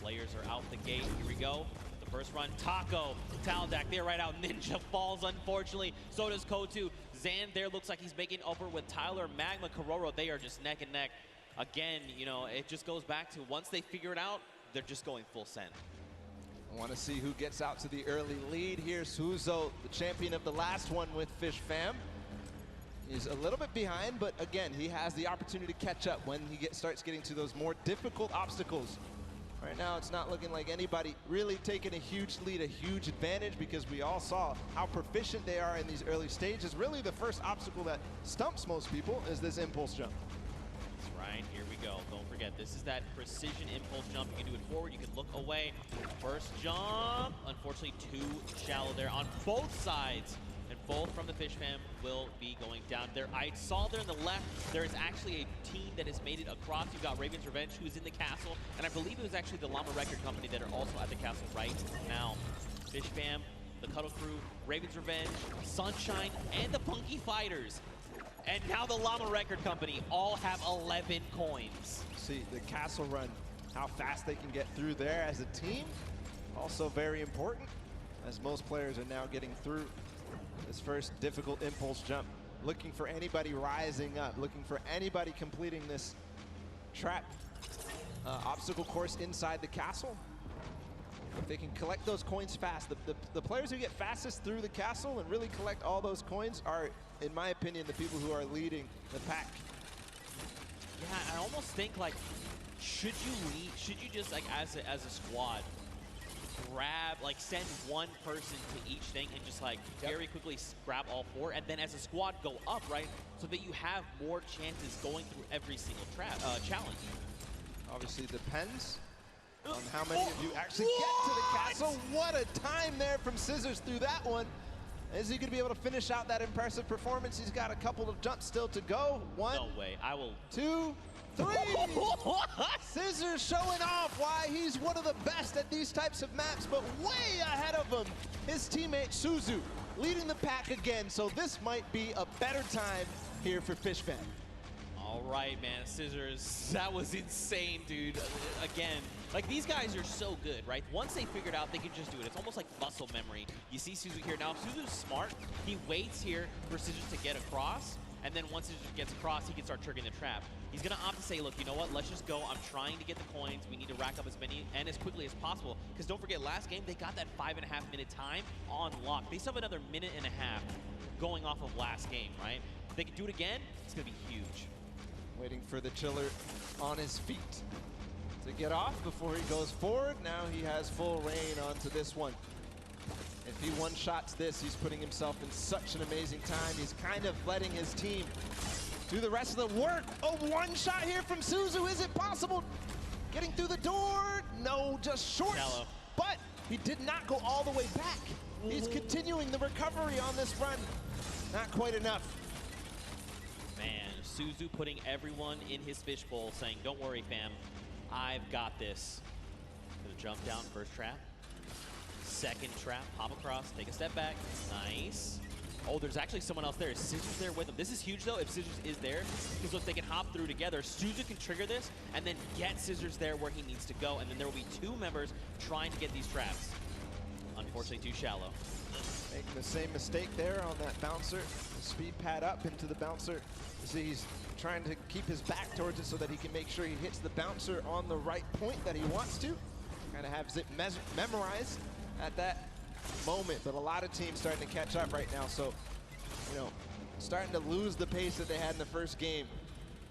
Players are out the gate, here we go. The first run, Taco, Taldak, they're right out. Ninja falls, unfortunately. So does Kotu. Zan there looks like he's making upper with Tyler, Magma, Kororo. They are just neck and neck. Again, you know, it just goes back to once they figure it out, they're just going full send. I want to see who gets out to the early lead here. Suzo, the champion of the last one with Fish Fam. He's a little bit behind, but again, he has the opportunity to catch up when he starts getting to those more difficult obstacles. Right now, it's not looking like anybody really taking a huge lead, a huge advantage, because we all saw how proficient they are in these early stages. Really, the first obstacle that stumps most people is this impulse jump. That's right, here we go. Don't forget, this is that precision impulse jump. You can do it forward, you can look away. First jump, unfortunately too shallow there on both sides. And both from the Fish Fam will be going down there. I saw there on the left, there is actually a team that has made it across. You've got Ravens Revenge, who is in the castle, and I believe it was actually the Llama Record Company that are also at the castle right now. Fish Fam, the Cuddle Crew, Ravens Revenge, Sunshine, and the Funky Fighters. And now the Llama Record Company all have 11 coins. See the castle run, how fast they can get through there as a team. Also very important, as most players are now getting through this first difficult impulse jump. Looking for anybody rising up, looking for anybody completing this trap obstacle course inside the castle. If they can collect those coins fast, the players who get fastest through the castle and really collect all those coins are, in my opinion, the people who are leading the pack. Yeah, I almost think, like, should you just, like, as a squad, grab, like, send one person to each thing and just, like, very quickly grab all four, and then as a squad go up, right, so that you have more chances going through every single challenge. Obviously depends on how many of you actually get to the castle. What a time there from Scissors through that one. Is he going to be able to finish out that impressive performance? He's got a couple of jumps still to go. One. No way. I will. 2, Scissors showing off why he's one of the best at these types of maps, but way ahead of him, his teammate Suzu, leading the pack again, so this might be a better time here for Fishfam. All right, man, Scissors, that was insane, dude. Again, like, these guys are so good, right? Once they figured out they can just do it, it's almost like muscle memory. You see Suzu here. Now, Suzu's smart. He waits here for Scissors to get across, and then once Scissors gets across, he can start triggering the trap. He's gonna opt to say, look, you know what, let's just go. I'm trying to get the coins. We need to rack up as many and as quickly as possible. Because don't forget, last game, they got that 5.5-minute time on lock. They still have another 1.5 minutes going off of last game, right? If they can do it again, it's gonna be huge. Waiting for the chiller on his feet to get off before he goes forward. Now he has full reign onto this one. If he one-shots this, he's putting himself in such an amazing time. He's kind of letting his team do the rest of the work. Oh, one shot here from Suzu. Is it possible? Getting through the door? No, just short. Shallow. But he did not go all the way back. He's continuing the recovery on this run. Not quite enough. Man, Suzu putting everyone in his fishbowl, saying, don't worry, fam. I've got this. Gonna jump down, first trap. Second trap, hop across, take a step back. Nice. Oh, there's actually someone else there. Is Scissors there with him? This is huge, though, if Scissors is there, because look, they can hop through together. Suzu can trigger this and then get Scissors there where he needs to go, and then there will be two members trying to get these traps. Unfortunately, too shallow. Making the same mistake there on that bouncer. The speed pad up into the bouncer. You see, he's trying to keep his back towards it so that he can make sure he hits the bouncer on the right point that he wants to. Kind of have it memorized at that moment, but a lot of teams starting to catch up right now, so, you know, starting to lose the pace that they had in the first game.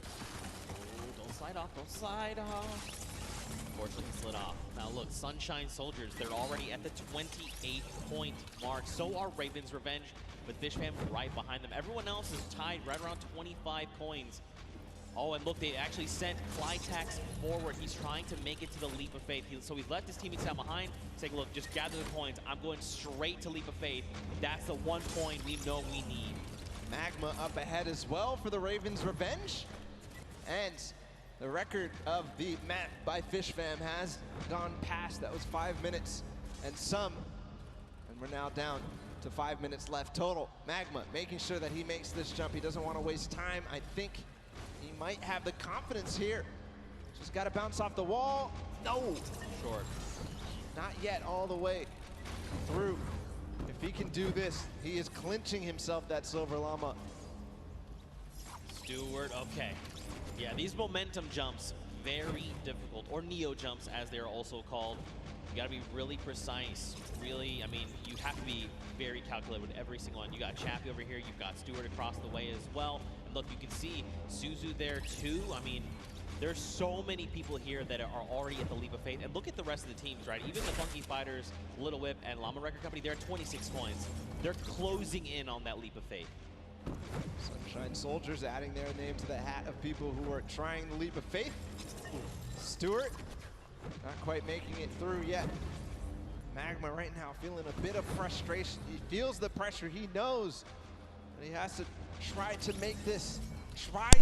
Oh, don't slide off, don't slide off. Unfortunately, slid off. Now look, Sunshine Soldiers, they're already at the 28-point mark. So are Raven's Revenge, with Fishfam right behind them. Everyone else is tied right around 25 coins. Oh, and look, they actually sent Clytax forward. He's trying to make it to the Leap of Faith. So he's left his teammates down behind, saying, look, just gather the coins. I'm going straight to Leap of Faith. That's the 1 point we know we need. Magma up ahead as well for the Ravens' Revenge. And the record of the map by Fishfam has gone past. That was 5 minutes and some. And we're now down to 5 minutes left total. Magma making sure that he makes this jump. He doesn't want to waste time. I think he might have the confidence here. Just got to bounce off the wall. No. Short. Not yet all the way through. If he can do this, he is clinching himself that Silver Llama. Stewart, okay. Yeah, these momentum jumps, very difficult, or neo jumps as they're also called. You gotta be really precise, really, I mean, you have to be very calculated with every single one. You got Chappie over here, you've got Stewart across the way as well. And look, you can see Suzu there too. I mean, there's so many people here that are already at the Leap of Faith. And look at the rest of the teams, right? Even the Funky Fighters, Little Whip, and Llama Record Company, they're at 26 points. They're closing in on that Leap of Faith. Sunshine Soldiers adding their name to the hat of people who are trying the Leap of Faith. Stewart, not quite making it through yet. Magma right now feeling a bit of frustration. He feels the pressure. He knows that he has to try to make this,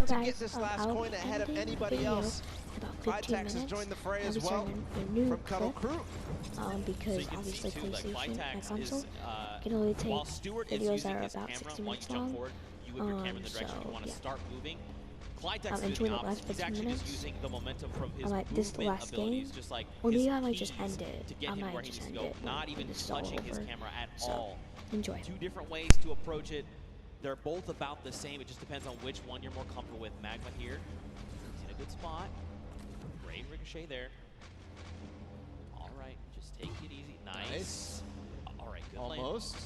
to get this last coin ahead of anybody else. Clytax has joined the fray as well from Cuddle Crew. Because so obviously too, like, PlayStation and Clytax console is, can only take while Stewart is videos using that are his about camera, 60 while you minutes jump long. forward, you whip your camera in the direction you want to start moving. Clytax is doing the opposite. He's actually just using the momentum from his movement abilities, just like his I might just keys end it. to get I him might where he just needs to end go, it not even this is all touching his over. camera at So, all. enjoy. Two different ways to approach it. They're both about the same. It just depends on which one you're more comfortable with. Magma here, he's in a good spot. Great ricochet there. All right, just take it easy. Nice. All right, good lane. Almost.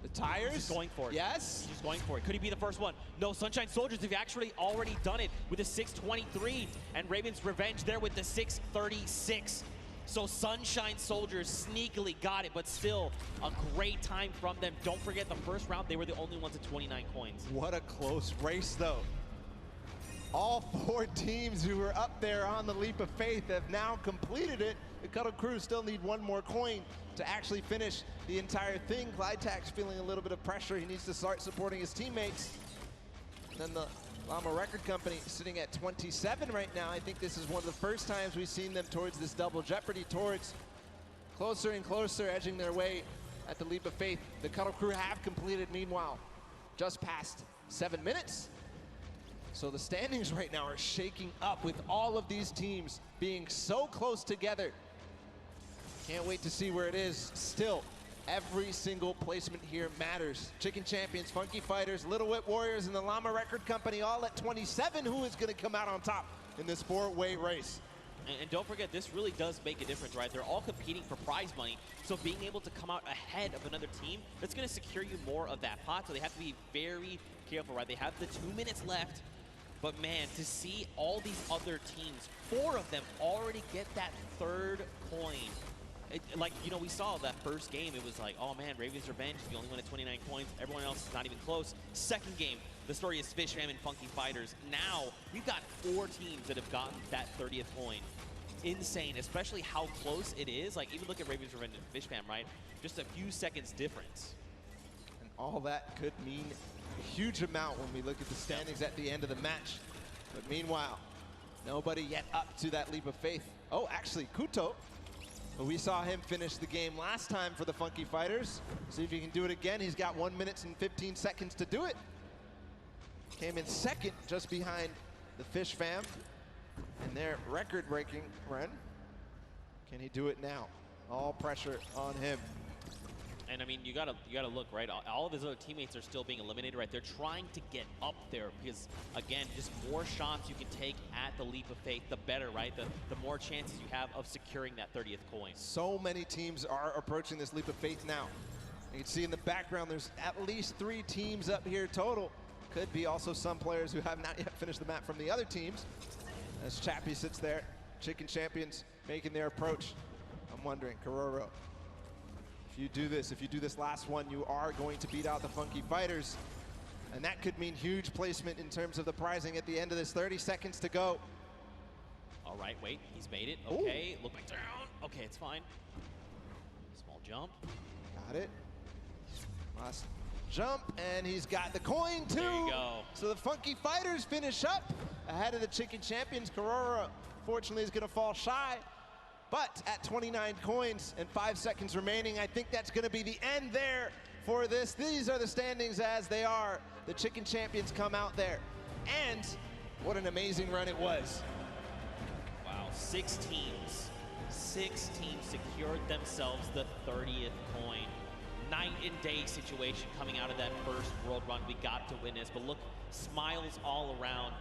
The tires. He's just going for it. Yes. He's just going for it. Could he be the first one? No, Sunshine Soldiers have actually already done it with a 6:23, and Raven's Revenge there with the 6:36. So Sunshine Soldiers sneakily got it, but still a great time from them. Don't forget the first round, they were the only ones at 29 coins. What a close race, though. All 4 teams who were up there on the Leap of Faith have now completed it. The Cuddle Crew still need 1 more coin to actually finish the entire thing. Clytax feeling a little bit of pressure. He needs to start supporting his teammates. And then the Llama Record Company sitting at 27 right now. I think this is one of the first times we've seen them towards this double jeopardy, towards closer and closer, edging their way at the leap of faith. The Cuddle Crew have completed, meanwhile, just past 7 minutes. So the standings right now are shaking up with all of these teams being so close together. Can't wait to see where it is. Still, every single placement here matters. Chicken Champions, Funky Fighters, Little Whip Warriors, and the Llama Record Company all at 27. Who is going to come out on top in this 4-way race? And don't forget, this really does make a difference, right? They're all competing for prize money, so being able to come out ahead of another team, that's going to secure you more of that pot, so they have to be very careful, right? They have the 2 minutes left, but man, to see all these other teams, 4 of them already get that 3rd coin. Like, you know, we saw that first game, it was like, oh man, Raven's Revenge, the only one at 29 coins. Everyone else is not even close. Second game, the story is Fish Fam and Funky Fighters. Now, we've got 4 teams that have gotten that 30th coin. Insane, especially how close it is. Like, even look at Raven's Revenge and Fish Fam, right? Just a few seconds difference. And all that could mean a huge amount when we look at the standings at the end of the match. But meanwhile, nobody yet up to that leap of faith. Oh, actually, Kuto. We saw him finish the game last time for the Funky Fighters. See if he can do it again. He's got 1 minute and 15 seconds to do it. Came in second, just behind the Fish Fam and their record-breaking run. Can he do it now? All pressure on him. And I mean, you gotta look, right? All of his other teammates are still being eliminated, right? They're trying to get up there because, again, just more shots you can take at the leap of faith, the better, right? The more chances you have of securing that 30th coin. So many teams are approaching this leap of faith now. You can see in the background, there's at least 3 teams up here total. Could be also some players who have not yet finished the map from the other teams. As Chappie sits there, Chicken Champions making their approach. I'm wondering, Kororo, if you do this last one, you are going to beat out the Funky Fighters. And that could mean huge placement in terms of the prizing at the end of this. 30 seconds to go. All right, wait, he's made it. Okay, look like down. Okay, it's fine. Small jump. Got it. Last jump, and he's got the coin too. There you go. So the Funky Fighters finish up ahead of the Chicken Champions. Korora, fortunately, is gonna fall shy. But at 29 coins and 5 seconds remaining, I think that's gonna be the end there for this. These are the standings as they are. The Chicken Champions come out there. And what an amazing run it was. Wow, 6 teams secured themselves the 30th coin. Night and day situation coming out of that first world run we got to witness. But look, smiles all around.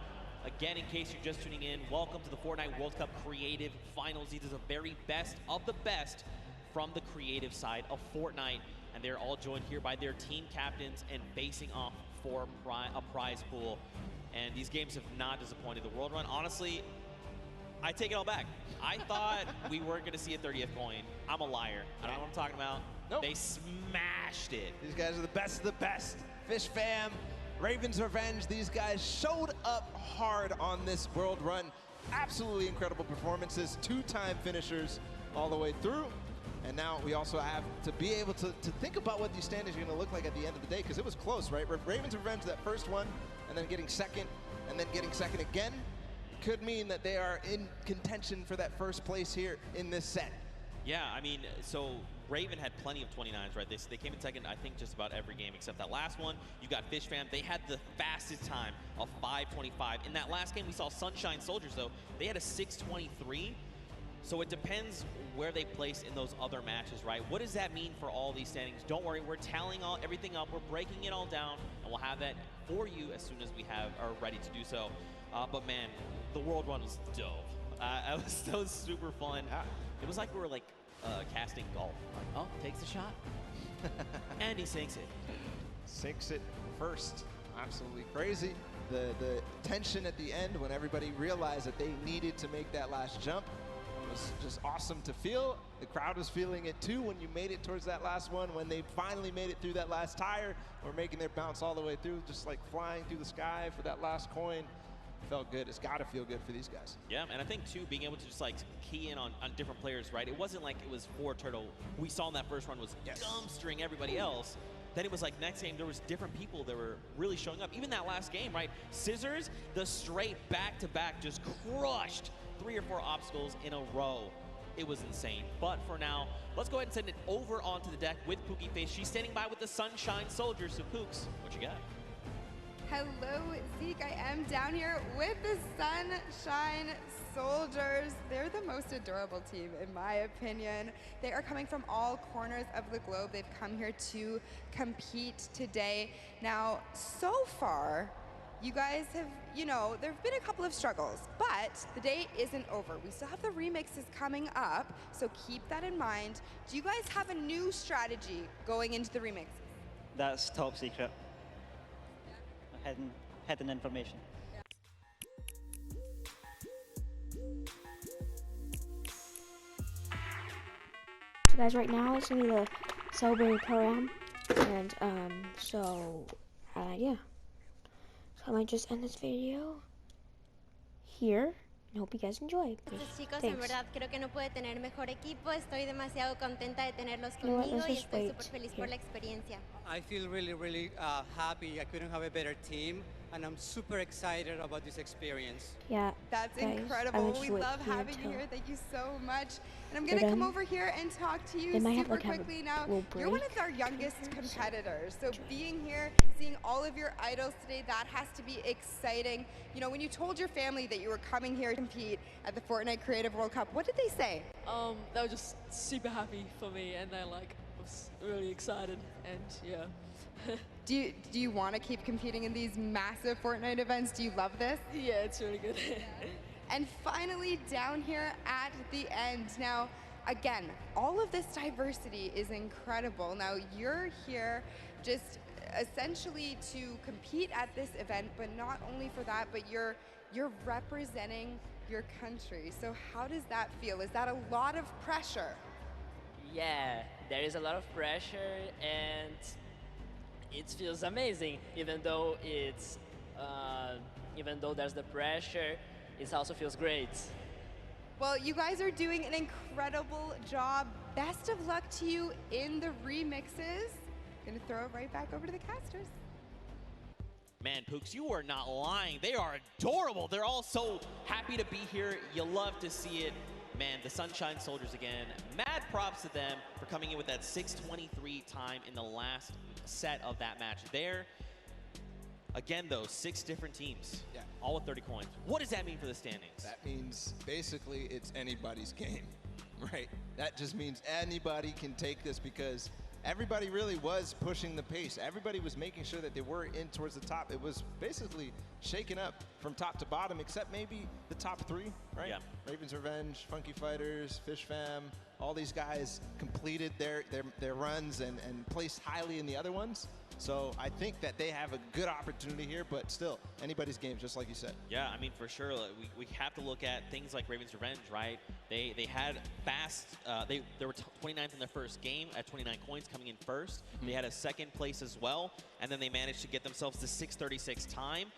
Again, in case you're just tuning in, welcome to the Fortnite World Cup Creative Finals. These are the very best of the best from the creative side of Fortnite. And they're all joined here by their team captains and facing off for a prize pool. And these games have not disappointed. The World Run, honestly, I take it all back. I thought we weren't going to see a 30th coin. I'm a liar. I don't know what I'm talking about. Nope. They smashed it. These guys are the best of the best. Fish Fam, Raven's Revenge, these guys showed up hard on this World Run. Absolutely incredible performances, 2-time finishers all the way through. And now we also have to be able to think about what these standings are going to look like at the end of the day, because it was close, right? Raven's Revenge, that first one, and then getting second, and then getting second again, could mean that they are in contention for that first place here in this set. Yeah, I mean, so Raven had plenty of 29s, right? They came in second, I think, just about every game except that last one. You got Fish Fam. They had the fastest time of 5:25. In that last game, we saw Sunshine Soldiers, though. They had a 6:23. So it depends where they place in those other matches, right? What does that mean for all these standings? Don't worry, we're tallying everything up. We're breaking it all down, and we'll have that for you as soon as we are ready to do so. But man, the World Run was dope. That was super fun. It was like we were like casting golf. Like, oh, takes the shot, and he sinks it. Sinks it first. Absolutely crazy. The tension at the end when everybody realized that they needed to make that last jump was just awesome to feel. The crowd was feeling it too when you made it towards that last one. When they finally made it through that last tire, or making their bounce all the way through, just like flying through the sky for that last coin. felt good. It's got to feel good for these guys. Yeah, and I think too, being able to just like key in on different players, right? It wasn't like it was Turtle. We saw in that first run was dumpstering everybody else. Then it was like next game, there was different people that were really showing up. Even that last game, right? Scissors, the straight back-to-back just crushed 3 or 4 obstacles in a row. It was insane. But for now, let's go ahead and send it over onto the deck with Pookie Face. She's standing by with the Sunshine Soldiers. So Pooks, what you got? Hello, Zeke. I am down here with the Sunshine Soldiers. They're the most adorable team, in my opinion. They are coming from all corners of the globe. They've come here to compete today. Now, so far, you guys have, there have been a couple of struggles, but the day isn't over. We still have the remixes coming up, so keep that in mind. Do you guys have a new strategy going into the remixes? That's top secret. Hidden information. So guys, right now it's gonna be the celebrated program, and yeah. So I might just end this video here. I hope you guys enjoy. Chicos, Thanks. en verdad creo que no puede tener mejor equipo. Estoy demasiado contenta de tenerlos You know what, conmigo let's y just estoy wait súper feliz por here. la experiencia. I feel really happy. I couldn't have a better team, and I'm super excited about this experience. Yeah, That's guys, I'm incredible. just We wait love here having you till here. Thank you so much. And I'm they're going to come done. over here and talk to you They might have, super like, have a quickly now. little You're one break. of our youngest competitors. So being here, seeing all of your idols today, that has to be exciting. When you told your family that you were coming here to compete at the Fortnite Creative World Cup, what did they say? They were just super happy for me, and they was really excited, and yeah. Do you want to keep competing in these massive Fortnite events? Do you love this? Yeah, it's really good. And finally, down here at the end. Now, again, all of this diversity is incredible. Now, you're here just essentially to compete at this event, but not only for that, but you're representing your country. So how does that feel? Is that a lot of pressure? Yeah, there is a lot of pressure, and it feels amazing. Even though there's the pressure, it also feels great. Well, you guys are doing an incredible job. Best of luck to you in the remixes. Gonna throw it right back over to the casters. Man, Pooks, you are not lying. They are adorable. They're all so happy to be here. You love to see it. Man, the Sunshine Soldiers again. Mad props to them for coming in with that 6:23 time in the last set of that match there. Again, though, 6 different teams, all with 30 coins. What does that mean for the standings? That means basically it's anybody's game, right? That just means anybody can take this because everybody really was pushing the pace. Everybody was making sure that they were in towards the top. It was basically shaken up from top to bottom, except maybe the top 3, right? Yeah. Raven's Revenge, Funky Fighters, Fish Fam, all these guys completed their runs and placed highly in the other ones. So I think that they have a good opportunity here, but still, anybody's game, just like you said. Yeah, I mean, for sure, we have to look at things like Raven's Revenge, right? They had fast, they were 29th in their first game at 29 coins, coming in first. They had a second place as well, and then they managed to get themselves to 6:36 time.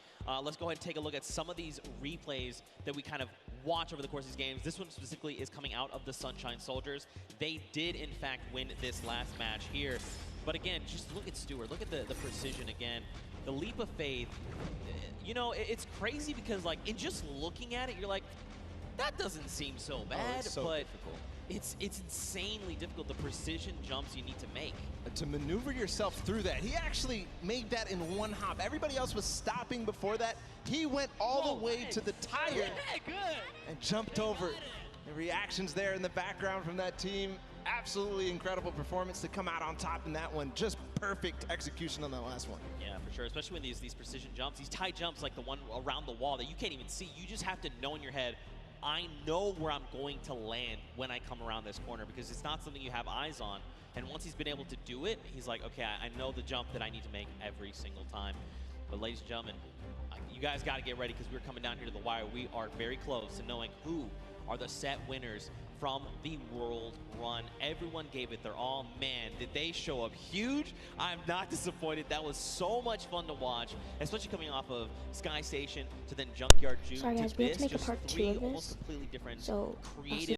Let's go ahead and take a look at some of these replays that we kind of watch over the course of these games. This one specifically is coming out of the Sunshine Soldiers. They did, in fact, win this last match here. But again, just look at Stewart. Look at the precision again. The leap of faith. It's crazy because, like, in just looking at it, you're like, that doesn't seem so bad. It's so but difficult. It's insanely difficult, the precision jumps you need to make. To maneuver yourself through that. He actually made that in one hop. Everybody else was stopping before that. He went all the way to the tire and jumped over. The reactions there in the background from that team. Absolutely incredible performance to come out on top in that one. Just perfect execution on that last one. Yeah, for sure, especially when these precision jumps, these tight jumps like the one around the wall that you can't even see. You just have to know in your head, I know where I'm going to land when I come around this corner, because it's not something you have eyes on. And once he's been able to do it, he's like, okay, I know the jump that I need to make every single time. But ladies and gentlemen, you guys got to get ready because we're coming down here to the wire. We are very close to knowing who are the set winners from the World Run. fun. Everyone gave it their all. Man, did they show up huge. I'm not disappointed. That was so much fun to watch, especially coming off of Sky Station to then Junkyard June Sorry to guys, we have this. to make a Just part 2 three of almost this. completely different So, creative